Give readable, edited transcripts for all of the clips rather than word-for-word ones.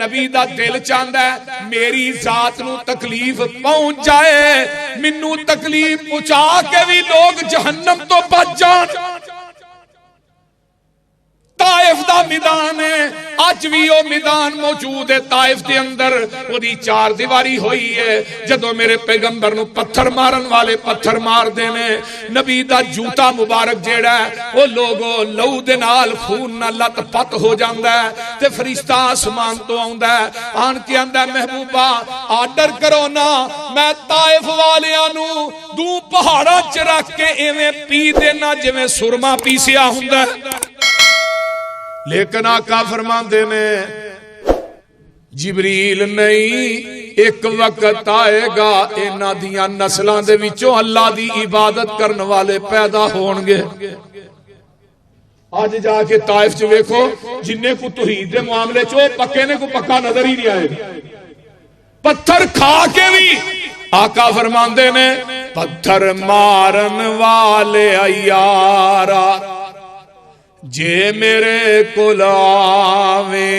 نبی دا دل چاہتا ہے میری ذات نو تکلیف پہنچ جائے، منو تکلیف پہنچا کے بھی لوگ جہنم تو بچ جان۔ طائف دا میدان ہے، آج بھی وہ میدان موجود ہے طائف دے اندر، وہ دی چار دیواری ہوئی ہے۔ جدو میرے پیغمبر نو پتھر مارن والے پتھر مار دینے، نبی دا جوتا مبارک جیڑا ہے وہ لوگو لہو دے نال خون نہ لت پت ہو جاندا ہے، تے فرشتہ آسمان تو آندا ہے، آن کے آندا ہے محبوبہ آرڈر کرو نا، میں طائف والیاں نو دو پہاڑا چرک کے ایویں پی دینا جویں سرما پیسیا ہوندا ہے۔ لیکن آقا فرماندے نے جبریل نہیں، ایک وقت آئے گا انہاں دیاں نسلاں دے وچوں اللہ دی عبادت کرن والے پیدا ہون گے۔ آج جا کے طائف چ ویکھو جننے کو توحید دے معاملے چ پکے نے کو پکا نظر ہی نہیں آئے گا، پتھر کھا کے بھی آقا فرماندے نے پتھر مارن والے یارا جے میرے کول آویں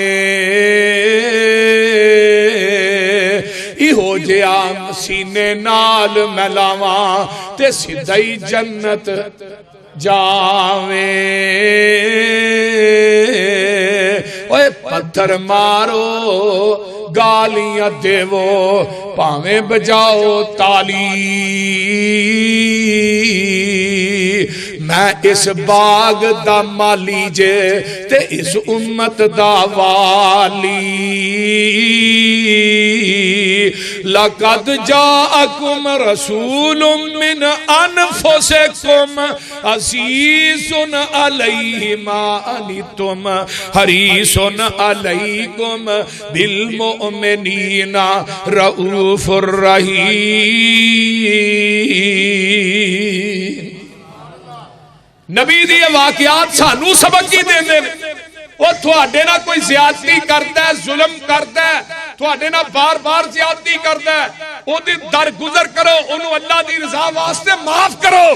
ایہو جیا سینے نال ملاواں تے سدھائی جنت جاویں۔ اوے پتھر مارو گالیاں دیو پاویں بجاؤ تالی، میں اس باغ دا مالی جے تے اس امت دا والی۔ لقد جاءکم رسول من انفسکم عزیز علیہ ما عنتم حریص علیکم بالمؤمنین رؤوف الرحیم۔ نبی دی واقعات سانو سبق کی دے دے، وہ تھوڑے نہ کوئی زیادتی کرتا ہے، ظلم کرتا ہے، تھوڑے نہ بار بار زیادتی کرتا ہے، وہ دی در گزر کرو، انہوں اللہ دی رضا واسطے معاف کرو۔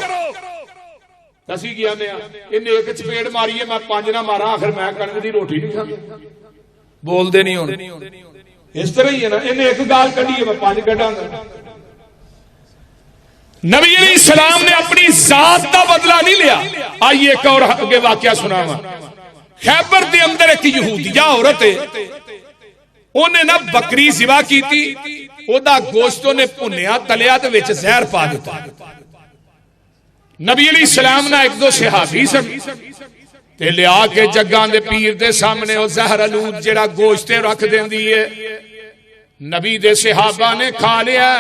کسی کیا میں انہیں ایک چپیڑ ماری ہے، میں پانچ نہ مارا، آخر میں کنگ دی روٹی نہیں کھانا، بول دے نہیں ہونے اس طرح ہی ہے نا، انہیں ایک گال کڑی ہے، میں پانچ کٹاں گا۔ نبی علیہ السلام نے اپنی ذات کا بدلہ نہیں لیا۔ آئیے ایک اور آگے واقعہ سناواں۔ خیبر دے اندر ایک یہودیہ عورت ہے، انہیں نہ بکری ذبح کی تھی، او دا گوشتوں نے پنیا تلیا تے وچ زہر پا دیتا۔ نبی علیہ السلام نے ایک دو صحابی سن تے لیا کے جگاں دے پیر دے سامنے او زہر آلود جڑا گوشتے رکھ دیندی ہے۔ نبی دے صحابہ نے کھا لیا۔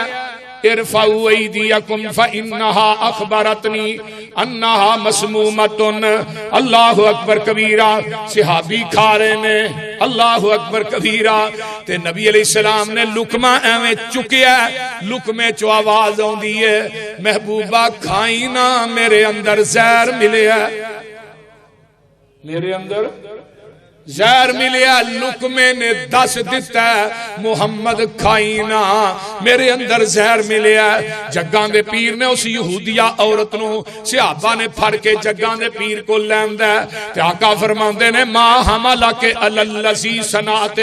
ارفعوا ایدیکم فانہا اخبرتنی انہا مسمومۃ، اللہ اکبر کبیرہ، صحابی کھا رہے نے اللہ اکبر کبیرہ، تے نبی علیہ السلام نے لقمہ ایویں چکیا، لقمے چو آواز ہوندی ہے محبوبہ کھائی نہ میرے اندر زہر ملیا، میرے اندر زہر ملیا۔ لقمے نے دس دیتا ہے محمد کھائینا میرے اندر زہر ملیا۔ جگاں دے پیر نے اس یہودیہ عورت نو صحابہ نے پھڑ کے جگاں دے پیر کو لیندا ہے تے آقا فرماندے نے ما حملک علی الذی صنعت،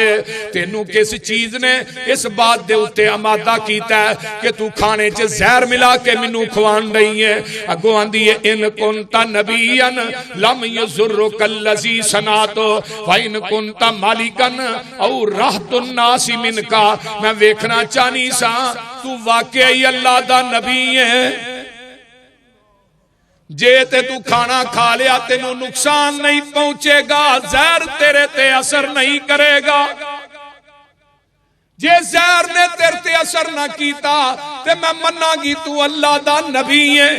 تینوں کس چیز نے اس بات دے اوتے آمادہ کیتا ہے کہ تو کھانے چ زہر ملا کے مینوں کھوان رہی ہے۔ اگوں آندی ہے ان کنت نبیا لم یضرک الذی صنعت وَإِن كُنْتَ مَالِكًا أَوْ رَحْتُ النَّاسِ مِنْكَ، میں ویکھنا چاہنی سا تو واقعی اللہ دا نبی ہے، جے تے تو کھانا کھا لیا تینوں نقصان نہیں پہنچے گا، زہر تیرے تے اثر نہیں کرے گا۔ جے زہر نے تیرے تے اثر نہ کیتا تے میں مننا گی تو اللہ دا نبی ہے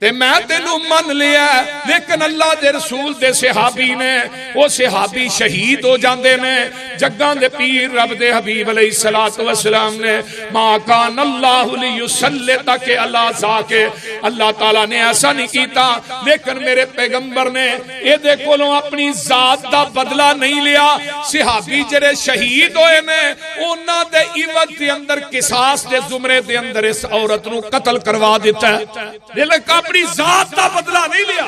تے میں تینوں من لیا۔ لیکن اللہ دے رسول دے صحابی نے، وہ صحابی شہید ہو جاندے نے۔ جگاں دے پیر رب دے حبیب علیہ السلام نے ما کان اللہ لیسلطک علی ذاک، اللہ تعالیٰ نے ایسا نہیں کیتا، لیکن میرے پیغمبر نے اے دے کولوں اپنی ذات دا بدلہ نہیں لیا۔ صحابی جڑے شہید ہوئے نے انہاں دے عوض دے اندر قصاص دے زمرے دے اندر اس عورت نو قتل کروا دیتا ہے، لیکن اپنی ذات کا بدلہ نہیں لیا۔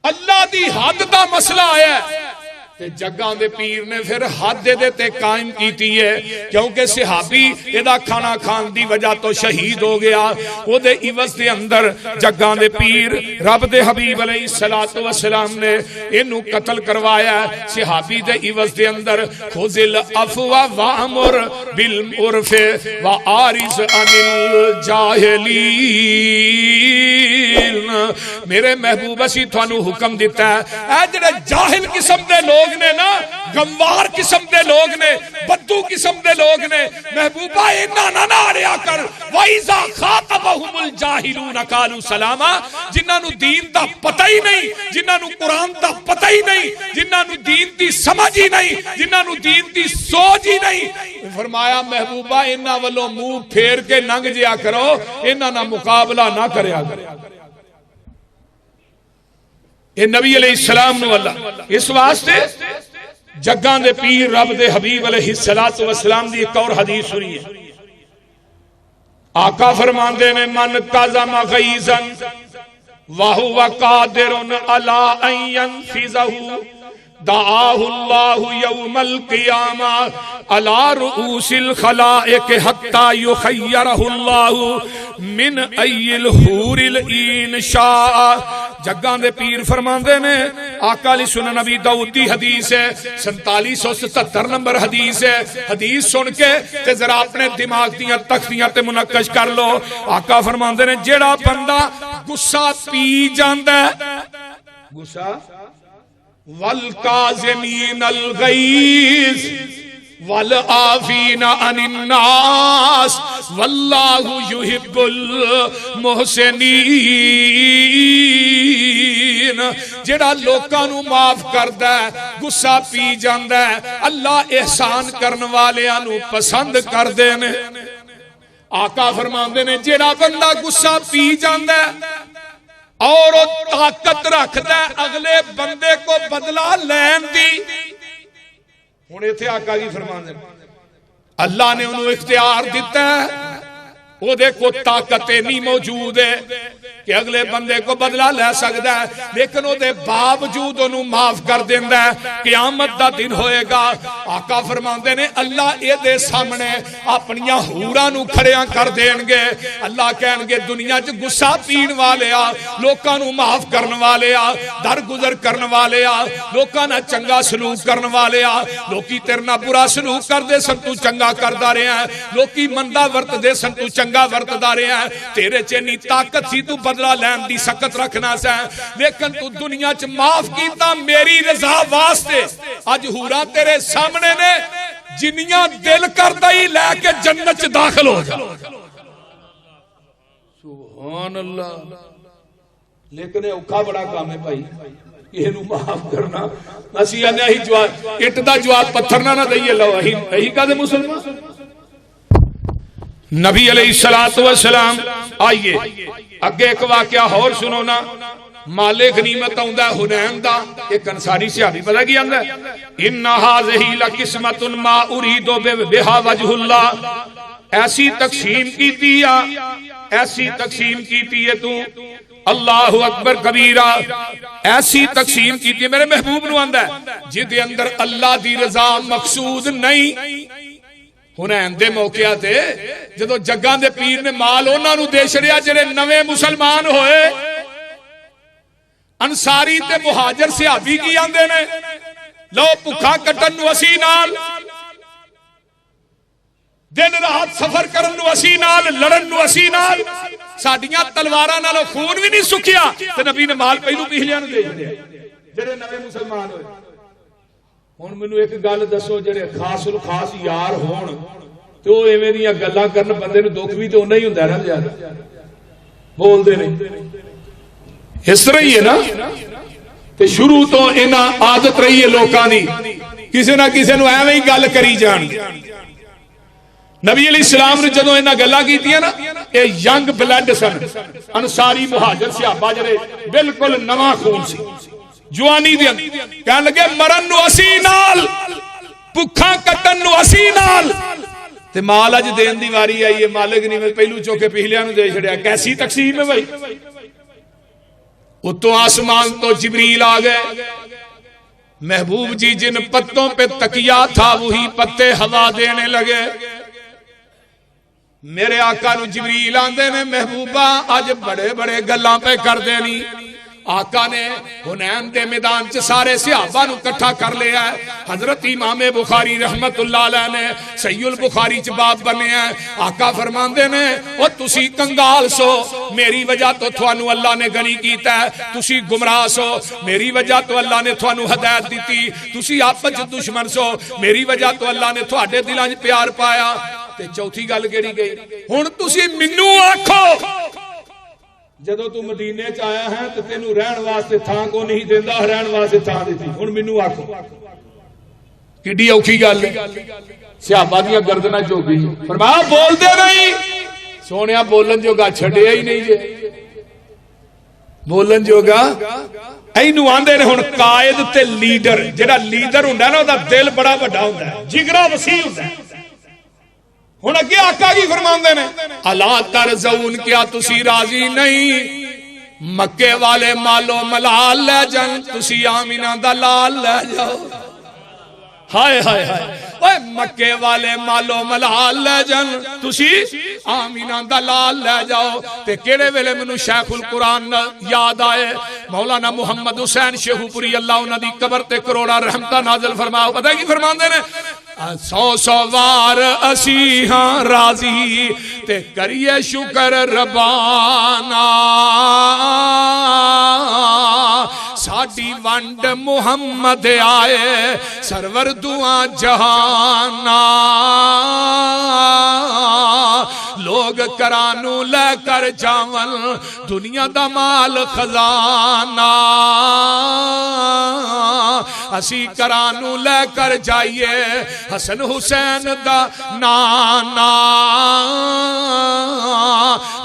اللہ دی حد دا مسئلہ آیا ہے جگاں دے پیر نے پھر حد دے تے قائم کیتی ہے کیونکہ صحابی ایدہ کھانا کھان دی وجہ تو شہید ہو گیا وہ دے عوض دے اندر جگاں دے پیر رب دے حبیب علیہ السلام نے انہوں قتل کروایا صحابی دے عوض دے اندر خذل افوا وامر بالعرف وآرز عن الجاہلین میرے محبوب اسی تھانو حکم دیتا ہے اے جڑے جاہل قسم دے لوگ نے نا گموار قسم دے لوگ نے بدو قسم دے لوگ نے محبوبہ انہا نہ آریا کر وَإِذَا خَاطَبَهُمُ الْجَاهِلُونَ قَالُوا سَلَامًا جنہاں نو دین دا پتہ ہی نہیں جنہاں نو قرآن دا پتہ ہی نہیں جنہاں نو دین دی سمجھ ہی نہیں جنہاں نو دین دی سوچ ہی نہیں فرمایا محبوبہ انہا والو منہ پھیر کے ننگ جیا کرو انہا نہ مقابلہ نہ کریا کرے یہ نبی علیہ السلام نو اللہ اس واسطے جگاں دے پیر رب دے حبیب علیہ السلام دی ایک اور حدیث سنی ہے آقا فرماندے نے من قَزَمَ غَيْزًا وَهُوَ قَادِرٌ عَلَىٰ أَن يَنْفِذَهُ دعاه الله يوم القيامة على رؤوس الخلائق حتى يخيره الله من أي الحور العين شاء جگاں دے پیر فرماندے نے آقا علیہ سنن نبی داؤد دی حدیث ہے 4777 نمبر حدیث ہے حدیث سن کے تے ذرا اپنے دماغ دیاں تختیاں تے منقش کر لو آقا فرماندے نے جیڑا بندہ غصہ پی جاندا ہے غصہ والکاظمین الغیظ والعافین عن الناس واللہ یحب المحسنین جڑا لوکاں نو معاف کردا ہے غصہ پی جاندا ہے اللہ احسان کرن والیاں نو پسند کردے نے آقا فرماندے نے جڑا بندہ غصہ پی جاندا ہے اور وہ طاقت رکھتا ہے اگلے بندے کو بدلہ لین دی ہونے تھے آقا کی فرمان دے اللہ نے انہوں اختیار دیتا ہے وہ دیکھو طاقت نہیں موجود ہے کہ اگلے بندے کو بدلہ لے سکتا ہے لیکن وہ دے باوجود انہوں معاف کر دیندہ ہے قیامت دا دن ہوئے گا آقا فرماندے نے اللہ اے دے سامنے اپنیاں حوراں نو کھڑیاں کر دینگے اللہ کہنگے دنیا چ غصہ پین والے آ لوکاں نو معاف کرن والے آ درگزر کرن والے آ لوکاں نہ چنگا سلوک کرن والے آ لوکی تیرنا برا سلوک کر دے سن تو چنگا کردہ رہے ہیں لوکی مندہ ورت دے سن تو چنگا ورت دارے ہیں تیرے چینی طاقت سی تو بدلہ لین دی سکت رکھنا سے لیکن تو دنیا چ معاف کیتا میری رضا واسطے آج ہورا تیرے سامنے نے جنیاں دل کردہ ہی لے کے جنت چ داخل ہو جا سبحان اللہ لیکن یہ اوکھا بڑا کام ہے بھائی یہ نو معاف کرنا نسیہ نے ہی جواب اٹھتا جواب پتھر نہ دئیے لو ہی کا دے مسلمان نبی علیہ السلام آئیے اگے ایک واقعہ اور سنو نا مالے غنیمت آؤندا حنین دا ایک انصاری صحابی پتہ کی آندا ان ھذہ لقسمۃ ما اريد بها وجه اللہ ایسی تقسیم کیتی ہے تو اللہ اکبر کبیرہ ایسی تقسیم کیتی ہے میرے محبوب نو آندا ہے جدے اندر اللہ دی رضا مقصود نہیں ہنین دے موقع تے جدو جگاں دے پیر نے مال انہاں نو دے چھڑیا جڑے نویں مسلمان ہوئے انصاری تے مہاجر صحابی کی آندے نے لو بھکھا کٹن نو اسی نال دن رات سفر کرن نو اسی نال لڑن نو اسی نال ساڈیاں تلواراں نالوں خون بھی نہیں سکیا تے نبی نے مال پہلو پہلیاں نو دے چھڑیا جڑے نویں مسلمان ہوئے ہن مینوں ایک گل دسو جڑے خاص الخاص یار ہون تو ایویں دیاں گلاں کرن بندے نوں دکھ بھی تے اوناں ہی ہوندا ہے نا یار بول دے نہیں اس طرح ہی ہے نا تے شروع تو انہاں عادت رہی ہے لوکاں دی کسے نہ کسے نوں ایویں ہی گل کری جان نبی علیہ السلام نے جدوں انہاں گلاں کیتیاں نا اے ینگ بلڈ سن انصاری مہاجر صحابہ جڑے بالکل نواں خون سی جوانی دیا کہنے لگے مرن نو اسی نال پکھاں کٹن نو اسی نال تے مال اج دین دی واری آئی ہے مالک نہیں میں پہلو چوکے پہلیاں نو دے چھڑیا کیسی تقسیم ہے بھائی اتوں آسمان تو جبریل آ گئے محبوب جی جن پتوں پہ تکیا تھا وہی پتے ہوا دینے لگے. میرے آقا نو جبریل آندے نے محبوبہ آج بڑے بڑے گلاں پہ کر دینی. آقا نے حنین دے میدان چ سارے صحابہ نو کٹھا کر لیا ہے. حضرت امام بخاری رحمت اللہ علیہ نے صحیح البخاری چ باب بنے ہیں. آقا فرماندے نے او تسی کنگال سو میری وجہ تو تھانو اللہ نے غنی کیتا ہے, تسی گمراہ سو میری وجہ تو اللہ نے تھانو ہدایت دیتی, تسی آپس وچ دشمن سو میری وجہ تو اللہ نے تھوڑے دلاں وچ پیار پایا. تے چوتھی گل کیڑی گئی ہن تسی مینوں آکھو جدو تو مدینے چ آیا ہے تو تینوں رہن واسطے تھاں کو نہیں دیندا, رہن واسطے تھاں دتی. ہن مینوں آکھو کڈی اوکھی گل ہے. صحابہ دیاں گردناں چ ہو گئی. فرمایا بول دے نہیں سونیا, بولن جوگا چھڈیا ہی نہیں جے, بولن جوگا اینو آندے نے. ہن قائد تے لیڈر, جڑا لیڈر ہوندا ہے نا دا دل بڑا بڑا ہوندا ہے, جگرا وسیع ہوندا ہے. ہن اگے آقا کی فرماندے نے الا ترزون, کیا تسی راضی نہیں مکے والے مالو ملال لے جان, تسی آمینہ دا لال لے جاؤ. ہائے ہائے ہائے اوے مکے والے مالو ملال لے جان, تسی آمینہ دا لال لے جاؤ. تے کیڑے ویلے مینوں شیخ القرآن یاد آئے مولانا محمد حسین شیخو پوری اللہ انہاں دی قبر تے کروڑا رحمتہ نازل فرماؤ. پتہ کی فرماندے نے سو سو وار اسی ہاں راضی تے کریے شکر ربانا, ساڈی ونڈ محمد آئے سرور دعا جہانا. لوگ کرانو لے کر جاون دنیا دا مال خزانہ, اسی کرانو لے کر جائیے حسن حسین دا نانا.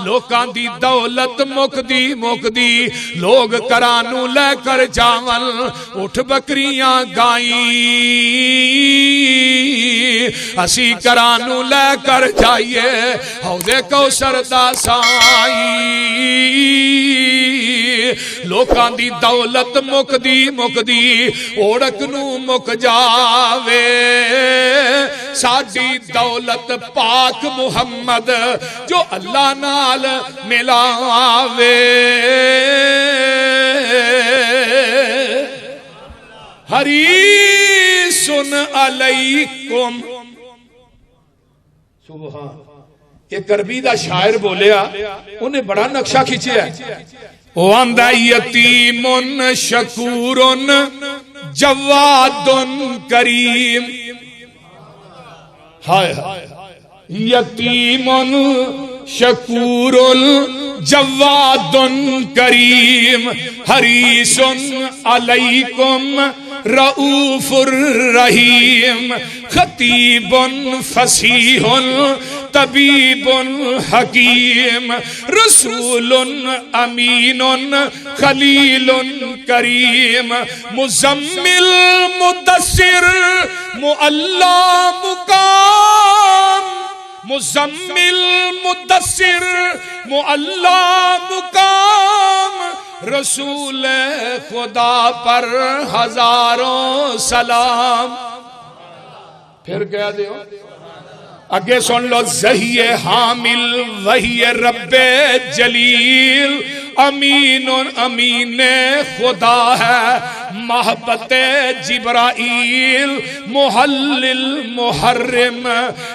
لوکاں دی دولت مکدی مکدی لوگ کرانو لے کر جاون اٹھ بکریاں گائی, اسی کرانو لے کر جائیے حوض کوثر دا سائی. لوکاں دی دولت مکدی مکدی اوڑک نو مک جاوے, ساڈی دولت پاک محمد جو اللہ نال ملاوے. حریص علیکم. سبحان, ایک عربی دا شاعر بولیا, انہیں بڑا نقشہ کھینچیا ہے. وَاندَ یتیم شکور جواد کریم. ہائے یتیم شکور جواد کریم حریص علیکم رؤوف الرحیم. خطیب فصیح طبیب حکیم رسول امین خلیل کریم. مزمل مدثر معلا مقام, مزمل مدثر معلا مقام, رسول خدا پر ہزاروں سلام. پھر کہہ دیو اگے سن لو. زہی حامل وہی رب جلیل, امین امین خدا ہے محبت جبرائیل, محلل محرم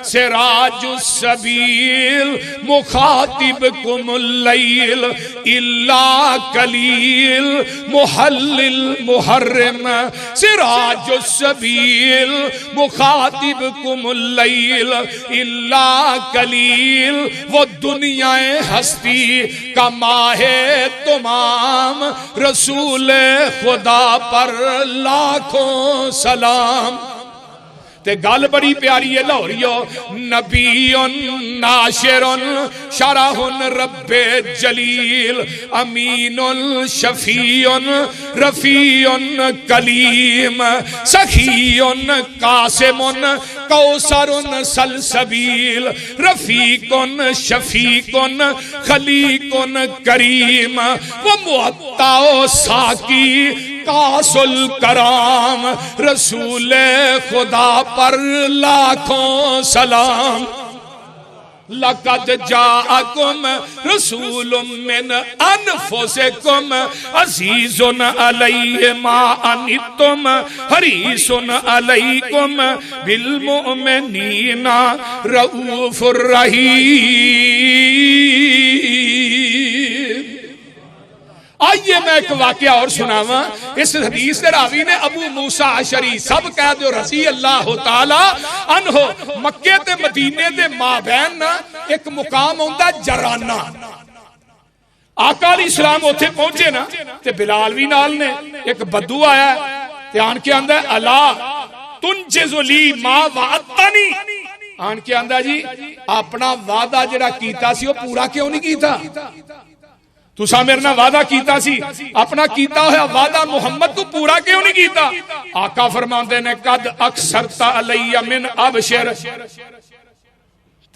سراج السبیل, مخاطبکم اللیل الا قلیل, محلل محرم سراج السبیل, مخاطبکم اللیل الا قلیل. وہ دنیا ہستی کا ماہ تمام, رسول خدا پر لاکھوں سلام. تے گل بڑی پیاری ہے لاہوریو. نبی ناشر شرح رب جلیل, امین شفیع رفیع کلیم, سخی قاسم کوثر سلسبیل, رفیق شفیق خلیق کریم. وہ معطا ساکی کاس الکرام رسول خدا پر لاکھوں سلام لقد جاءکم رسول من انفسکم عزیز علیہ ما عنتم حریص علیکم بالمؤمنین رؤوف الرحیم۔ آئیے میں ایک واقعہ اور سناواں۔ اس حدیث کے راوی نے ابو موسیٰ اشعری سب کہہ دو رضی اللہ تعالی عنہ۔ مکے تے مدینے دے مابین نا ایک مقام ہوندا جرانہ۔ آقا علیہ السلام اوتھے پہنچے نا تے بلال بھی نال نے، ایک بدو آیا تے آن کے آندا ہے الا تنجز لی ما وعدتنی، آن کے آندا جی اپنا وعدہ جڑا کیتا سی وہ پورا کیوں نہیں کیتا؟ تسا میرے نال وعدہ کیتا سی، اپنا کیتا ہوا وعدہ محمد کو پورا کیوں نہیں کیتا؟ آقا فرماندے نے قد اکثرت علی من ابشر،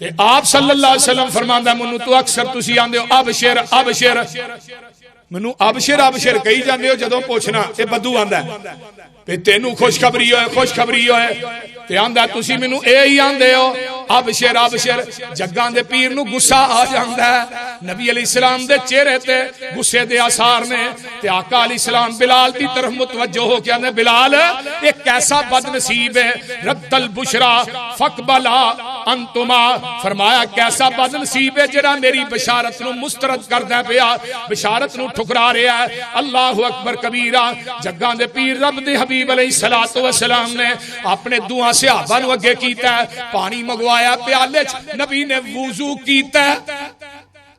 تے آپ صلی اللہ علیہ وسلم فرماندا منو تو اکثر تسی آندے ہو ابشر ابشر، منو ابشر ابشر کہی جاندے ہو جدوں پوچھنا تے بدو آندا ہے تے تینوں خوشخبری ہوئے خوشخبری ہوئے تے آندا تسی منو اے ہی آندے ہو ابشر ابشر۔ جگاں دے پیر نو غصہ آ جاندا ہے، نبی علیہ السلام دے چہرے تے غصے دے آثار نے تے آقا علیہ السلام بلال دی طرف متوجہ ہو کے آندے بلال ایک کیسا بد نصیب ہے، رد البشرا فقبلا انتما، فرمایا کیسا بد نصیب ہے جڑا میری بشارت نو مسترد کردا پیا، بشارت نو ٹھکرا رہا ہے۔ اللہ اکبر کبیرہ۔ جگاں دے پیر رب دے حبیب علیہ السلام نے اپنے دعا صحابہ نو اگے کیتا ہے، پانی منگوایا پیالے چ، نبی نے وضو کیتا ہے،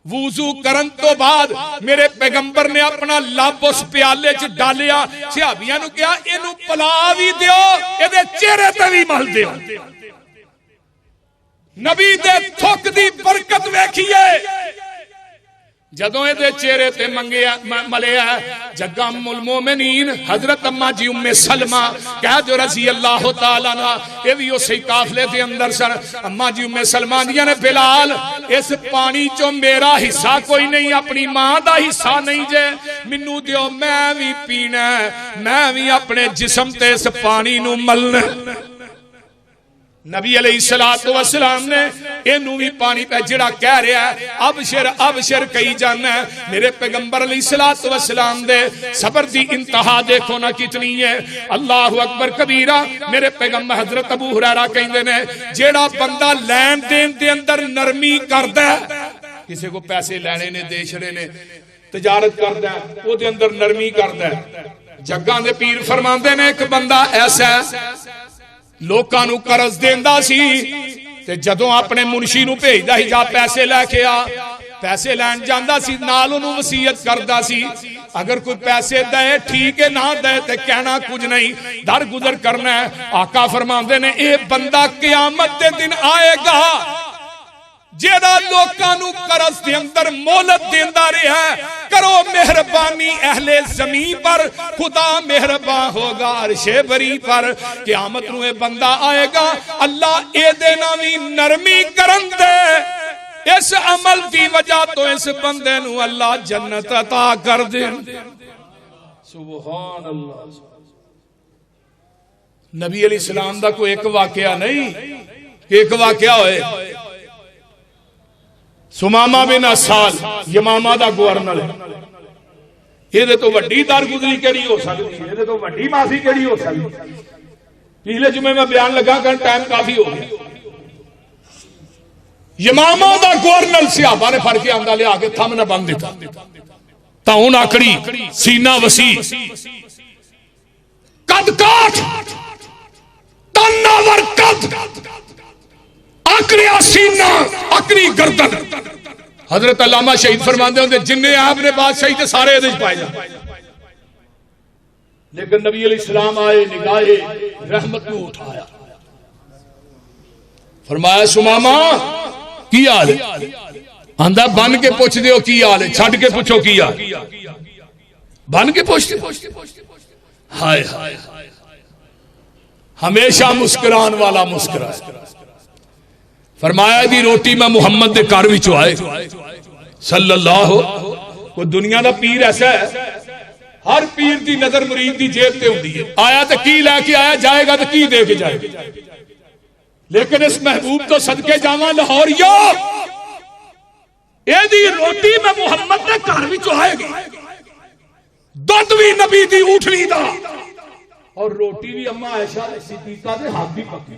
وضو کرن تو بعد میرے پیغمبر نے اپنا لب اس پیالے چ ڈالیا، صحابیاں نو کہا اینو پلا بھی دیو ایدے چہرے تے بھی مل دیو۔ نبی دے تھک دی برکت ویکھیے جدوں اے دے چہرے تے ملیا جگہ ام المومنین حضرت اما جی ام سلمہ کہہ جو رضی اللہ تعالیٰ عنہ، اے بھی اسی قافلے دے اندر سن۔ اما جی ام سلمہ دیا نے بلال اس پانی چو میرا حصہ کوئی نہیں، اپنی ماں دا حصہ نہیں جے، منو دیو میں بھی پینا، میں بھی اپنے جسم تے اس پانی نو ملنا۔ نبی علیہ السلام نے اینو بھی پانی پہ جڑا کہہ رہا ہے ابشر ابشر کہی جانا ہے۔ میرے پیغمبر علیہ السلام دے صبر دی انتہا دیکھو نا کتنی ہے۔ اللہ اکبر کبیرہ۔ میرے پیغمبر حضرت ابو ہریرہ کہندے نے جیڑا بندہ لین دین دے اندر نرمی کردا ہے، کسی کو پیسے لینے نے دے چھڑے نے تجارت کردا ہے او دے اندر نرمی کردا ہے۔ جگاں دے پیر فرماندے نے ایک بندہ ایسا ہے لوکاں نو قرض دیندا سی تے جدوں اپنے منشی نو بھیجدا ہی جا پیسے لے کے آ، پیسے لین جاندا سی نال اونوں وصیت کردا سی اگر کوئی پیسے دے ٹھیک ہے نہ دے تے کہنا کچھ نہیں، در گزر کرنا ہے۔ آقا فرماندے نے اے بندہ قیامت دے دن آئے گا جیڑا لوکاں نو قرض دے اندر مہلت دیندا رہیا ہے، کرو مہربانی اہل زمین پر، خدا مہربان ہوگا عرش بری پر۔ قیامت نو اے بندہ آئے گا، اللہ اے دے نامی نرمی کرن دے، اس عمل دی وجہ تو اس بندے نو اللہ جنت عطا کر دے۔ سبحان اللہ۔ نبی علیہ السلام دا کوئی ایک واقعہ نہیں کہ ایک واقعہ ہوئے۔ سمامہ بن اسال یمامہ دا گورنر ہے، یہ دے تو وڈی دارگزری کیڑی ہو سکتی ہے، یہ دے تو وڈی معافی کیڑی ہو سکتی ہے۔ پچھلے جمعے میں بیان لگا کر ٹائم کافی ہو گیا۔ یمامہ دا گورنر صحابہ نے پھڑ کے آندہ لے آگے تھم نہ بند دیتا، تاؤن آکڑی سینہ وسیع قد کاٹ تناور قد اکڑی سینہ اکڑی گردن۔ حضرت علامہ شہید فرماندے ہوندے جننے آپ نے بادشاہی تے سارے ادھج پائے جا، لیکن نبی علیہ السلام آئے نگاہ رحمت نو اٹھایا، فرمایا سمامہ کی حال ہے؟ آندہ بن کے پوچھ دیو کی حال ہے، چھڑ کے پوچھو کی حال، بن کے پوچھ دیو۔ ہائے ہائے ہمیشہ مسکران والا مسکرائے۔ فرمایا دی روٹی میں محمد دے گھر وچوں آئے صلی اللہ، کوئی دنیا دا پیر ایسا ہے ہر پیر دی نظر مرید دی جیب تے ہوندی ہے، آیا تو کی لے کے آیا، جائے گا تو کی دے کے جائے گا۔ لیکن اس محبوب تو صدقے جاواں لاہوریو، اے دی روٹی میں محمد نے گھر وچ آئے گی، دودھ بھی نبی دی اونٹنی دا، اور روٹی بھی اما عائشہ صدیقہ دے ہاتھ دی پکی۔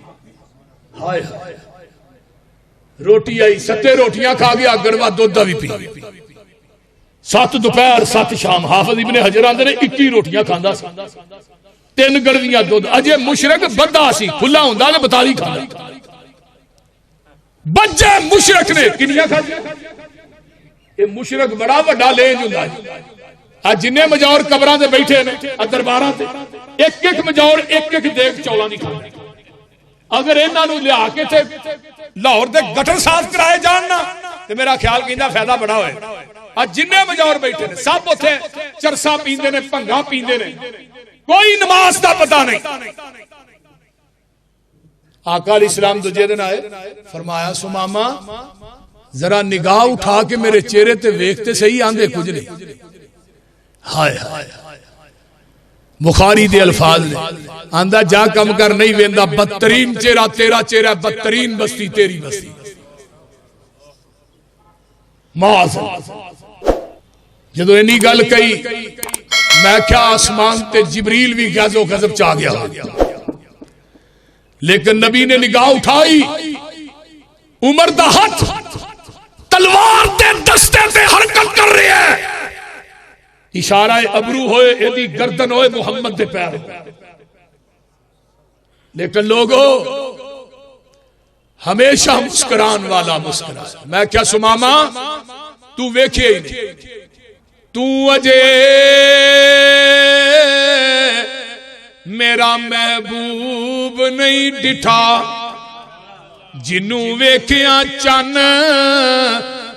ہائے ہائے، روٹی آئی، 7 روٹیاں کھا گیا، گڑوا دودھ دا بھی پی، 7 دوپہر 7 شام۔ حافظ ابن حجر آندے نے 21 روٹیاں کھاندا سی، 3 گڑویاں دودھ۔ اجے مشرک بندہ سی، کھلا ہوندا تے 42 کھاندا۔ بچے مشرک نے کنیاں کھادیاں؟ یہ مشرک بڑا بڑا لینج ہوندا ہے۔ جنہیں مجور قبراں تے بیٹھے نے درباراں تے، ایک ایک مجور ایک ایک دیگ چولاں دی کھاندے۔ اگر انہاں نوں لیا کے تے لاہور دے گٹر صاف کرائے جان نا تے میرا خیال کیندا فائدہ بڑا ہوئے۔ جنہیں مجور بیٹھے نے سب اوتھے چرسا پیندے نے، بھنگا پیندے نے، کوئی نماز دا پتہ نہیں۔ آقا علیہ السلام دوجے دن آئے، فرمایا سماما ذرا نگاہ اٹھا کے میرے چہرے تے ویکھتے صحیح، آندے کچھ نہیں۔ ہائے ہائے، بخاری دے الفاظ نے آندا جا کم کر نہیں ویندا، بدترین چہرہ تیرا چہرہ، بدترین بستی تیری بستی۔ معاذ جدو اینی گل کہی میں کیا آسمان تے جبریل بھی غض و غضب چاہ گیا، لیکن نبی نے نگاہ اٹھائی، عمر دا ہاتھ تلوار دے دستے تے حرکت کر رہی ہے، اشارہ ابرو ہوئے، ایدی گردن ہوئے، محمد دے پیر۔ لیکن لوگوں ہمیشہ مسکران والا مسکران۔ میں کیا سماما تو ویکھے ہی نہیں، تو اجے میرا محبوب نہیں ڈٹھا، جنوں ویکھیاں چن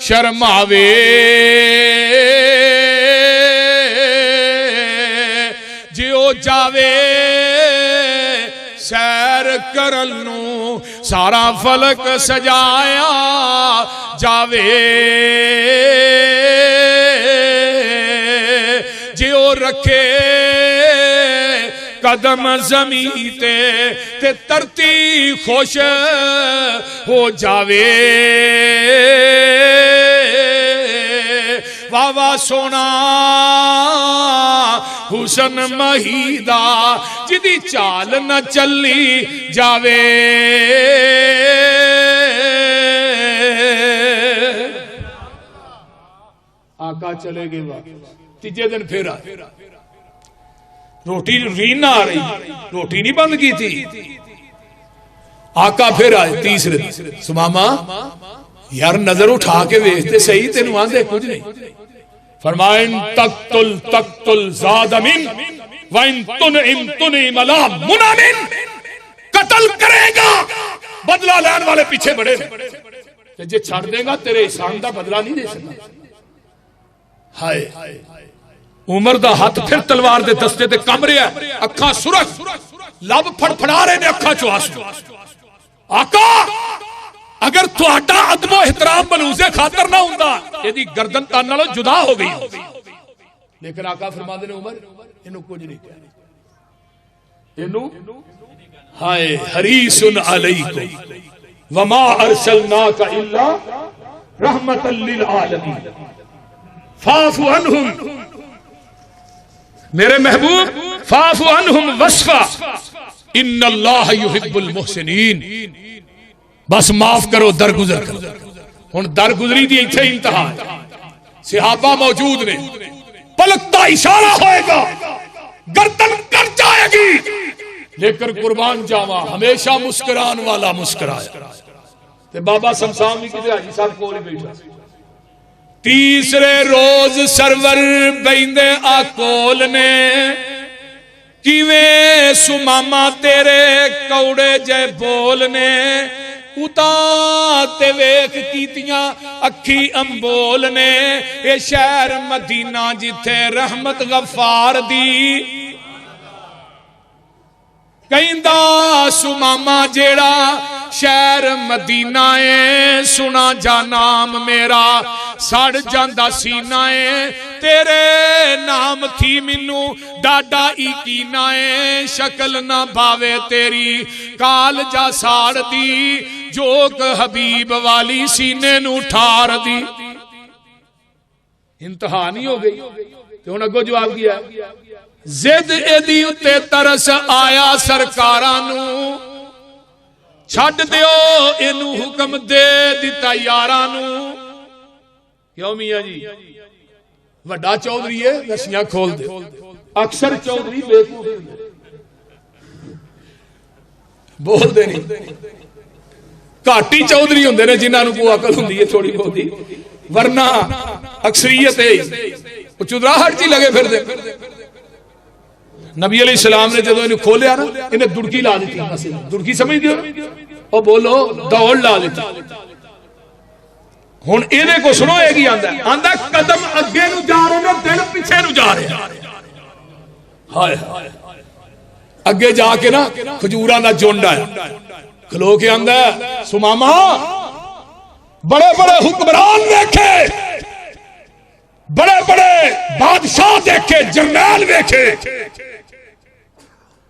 شرماوے، جیو جاوے سیر کرن نوں سارا فلک سجایا جاوے، جیو رکھے قدم زمین تے ترتی خوش ہو جاوے، واہ واہ سونا حسن مہیدا جدی چال نہ چلی جاوے۔ آقا چلے گئے، تیجے دن پھر آئے، روٹی رین نہ آ رہی، روٹی نہیں بند کی تھی۔ آقا پھر آئے تیسرے دن، سماما یار نظر اٹھا کے ویکھتے صحیح، تینوں آندے کچھ نہیں۔ فرمائیں تقتل تقتل زاد من وَإِن تُنْعِمْ تُنْعِمَ لَا مُنَعْمٍ، قتل کرے گا بدلہ لین والے پیچھے بڑے ہیں، جے چھڑ دے گا تیرے احسان دا بدلہ نہیں دے سکتا۔ ہائے عمر دا ہاتھ پھر تلوار دے دستے تے کم رہا ہے، اکھاں سرخ، لب پھڑ پھڑا رہے نے، اکھاں چو آنسو۔ آقا اگر تہاڈا ادب و احترام بلوزے خاطر نہ ہوندا، ایدی گردن تان نالوں جدا ہو گئی۔ لیکن آقا فرماندے نے عمر اینو کچھ نہیں کہنا، اینو ہائے حریص علیکم وما ارسلناک الا رحمتا للعالمین فاعف عنہم، میرے محبوب فاعف عنہم وصفا ان اللہ یحب المحسنین، بس معاف کرو، درگزر کرو۔ ہن درگزری دی ایتھے انتہا ہے، صحابہ موجود نے، پلکتا اشارہ ہوئے گا، گردن کٹ جائے گی، لیکن قربان جاواں ہمیشہ مسکران والا مسکرایا۔ تے بابا سمسام بھی کدے حاجی صاحب کول بیٹھا، تیسرے روز سرور بیندے آکول نے، کیویں سماما تیرے کوڑے جے بولنے، اتا تے ویکھ کیتیاں اکھی امبول نے، اے شہر مدینہ جتھے رحمت غفار دی، کہندا سماما جیڑا شہر مدینہ ہے سنا جا نام میرا سڑ جاندا سینہ ہے تیرے نام تھی مینوں ڈاڈا یقینا ہے شکل نہ بھاوے تیری کال جا ساڑ دی جوک حبیب والی سینے نو ٹھار دی انتہا نہیں ہو گئی تو انہوں نے جواب کیا زد ایدی اتے ترس آیا سرکاراں نو چھڈ دیو اینو حکم دے دیتا یاراں نو کیوں میاں جی وڈا چودھری ہے رسیاں کھول دے اکثر چودھری بیوقوف بول دے نہیں گھاٹی چودھری ہوندے نے جنہاں نو کو عقل ہوندی ہے تھوڑی بہتی ورنہ اکثریت ہے وہ چودراہٹ جی لگے پھر دے نبی علیہ السلام نے جدو انہیں کھولیا نا انہیں دڑکی لا دیتی دڑکی سمجھ دیو اور بولو دوڑ لا دیتی ہن انہیں کو سنو ایک ہی آندہ ہے آندہ قدم اگے نو جا رہے ہیں دل پیچھے نو جا رہے ہیں ہائے اگے جا کے نا کھجوراں دا جونڈا ہے کھلو کے آندہ ہے سماما بڑے بڑے حکمران دیکھے بڑے بڑے بادشاہ دیکھے جرنیل دیکھے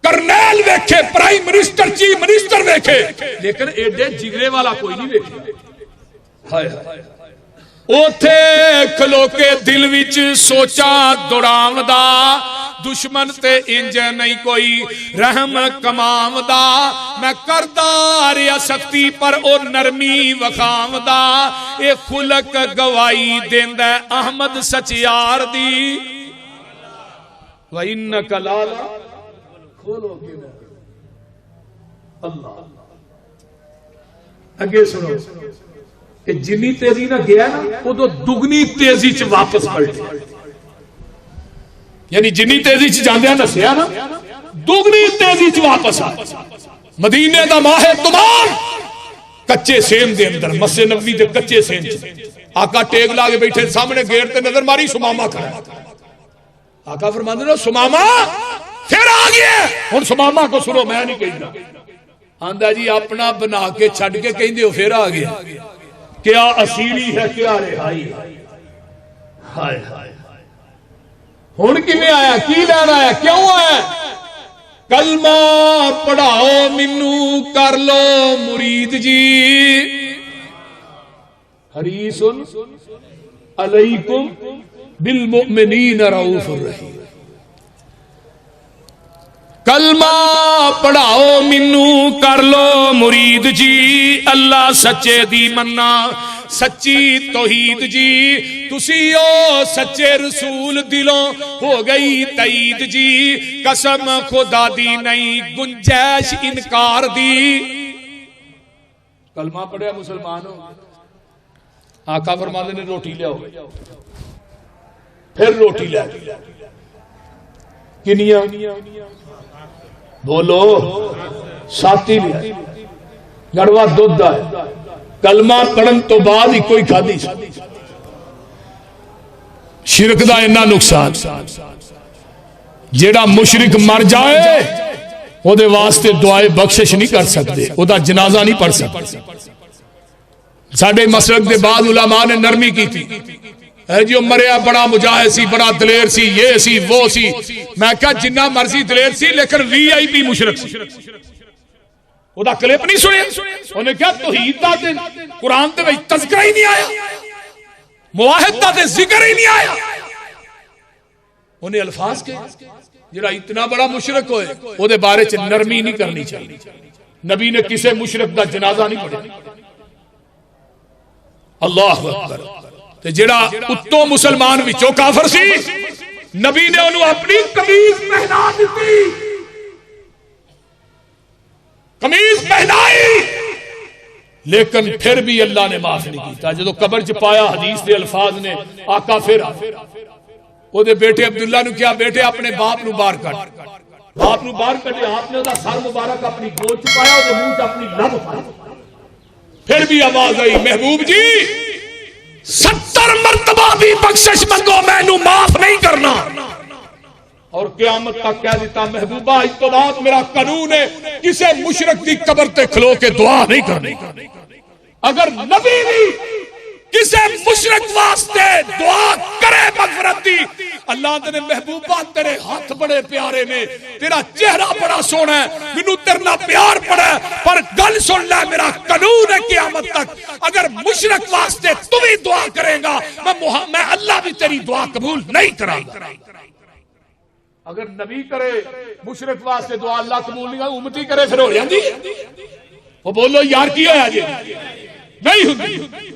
کرنیل دیکھے پرائم منسٹر چیف منسٹر دیکھے لیکن ایڈے جگرے والا کوئی نہیں دیکھے اوتھے کھلو کے دل وچ سوچا دوڑام دا دشمن تے انج نہیں کوئی رحم کمام دا میں کردا ریا سختی پر او نرمی وخام دا اے خلق گوائی دیندا احمد سچیار دی وَإِنَّكَ لَعَلَىٰ کھولو کے اللہ اگے سنو کہ جنی تیزی نہ گیا نا وہ تو دگنی تیزی چ واپس پلٹے یعنی جنی تیزی چ جاندے ہیں نسیا نا دگنی تیزی چ واپس آ مدینے دا ماہ تمام کچے سیم دے اندر مسجد نبوی دے کچے سیم آقا ٹیک لا کے بیٹھے سامنے گیٹ تے نظر ماری سماما کھڑا آقا فرماندے نے سماما پھر آ گیا ہن سماما کو سنو میں نہیں کہنا آندا جی اپنا بنا کے چھڈ کے کہندے ہو پھر آ گیا کیا اصیلی ہے کیا رہائی ہائے ہائے ہن کیویں آیا کی لینا آیا کیوں آیا کلمہ پڑھاؤ مینوں کر لو مرید جی حریص علیکم بالمؤمنین رؤوف الرحیم کلمہ پڑھاؤ مینوں کر لو مرید جی اللہ سچے دی مننا سچی توحید جی تسی او سچے رسول دلوں ہو گئی تائید جی قسم خدا دی نہیں گنجائش انکار دی کلمہ پڑھیا مسلمانوں آقا فرماتے نے روٹی لے آؤ پھر روٹی لے کنیاں بولو ساتھی لے گڑوا دودھ ہے کلمہ پڑھن تو بعد ہی کوئی کھادی شرک دا اتنا نقصان جیڑا مشرک مر جائے وہ دے واسطے دعائے بخشش نہیں کر سکتے وہ دا جنازہ نہیں پڑھ سکتے ساڑھے مسلک دے بعد علماء نے نرمی کی تھی جو مریا بڑا مجاہد سی بڑا دلیر سی یہ سی وہ سی میں کہا جنہ مرضی دلیر سی لیکن وی آئی پی مشرک سی وہ دا کلپ نہیں سنے انہیں کہا توحید دا دے قرآن دے وہی تذکرہ ہی نہیں آیا مواحد دا دے ذکر ہی نہیں آیا انہیں الفاظ کے جڑا اتنا بڑا مشرک ہوئے وہ دے بارے چ نرمی نہیں کرنی چاہیے نبی نے کسے مشرک دا جنازہ نہیں پڑھا اللہ اکبر تے جڑا اتوں مسلمان وچوں کافر سی نبی نے انہوں اپنی قمیض پہنا دیتی قمیض پہنائی لیکن پھر بھی اللہ نے معاف نہیں کیتا جدو قبر چ پایا حدیث دے الفاظ نے آقا پھر او دے بیٹے عبداللہ نے کیا بیٹے اپنے باپ نو باہر کٹ باپ نو باہر کٹے آپ نے دا سر مبارک اپنی گود چ پایا او دے منہ چ اپنی لب پائی پھر بھی آواز آئی محبوب جی 70 مرتبہ بھی بخشش منگو میں نو معاف نہیں کرنا اور قیامت تک کہہ دیتا محبوبہ اس تو بعد میرا قانون ہے کسے مشرک دی قبر تے کھلو کے دعا نہیں کرنی. اگر نبی بھی کسے مشرک واسطے دعا کرے مغفرت دی اللہ دے محبوبہ تیرے ہاتھ بڑے پیارے نے تیرا چہرہ بڑا سونا ہے مینوں تیرنا پیار پڑا ہے پر گل سن لے میرا قانون ہے قیامت تک اگر مشرک واسطے تو بھی دعا کرے گا میں اللہ بھی تیری دعا قبول نہیں کراں گا. اگر نبی کرے مشرک واسطے دعا اللہ قبول نہیں کرے امتی کرے پھر ہو جاندی. وہ بولو یار کی ہویا جی نہیں ہوندی.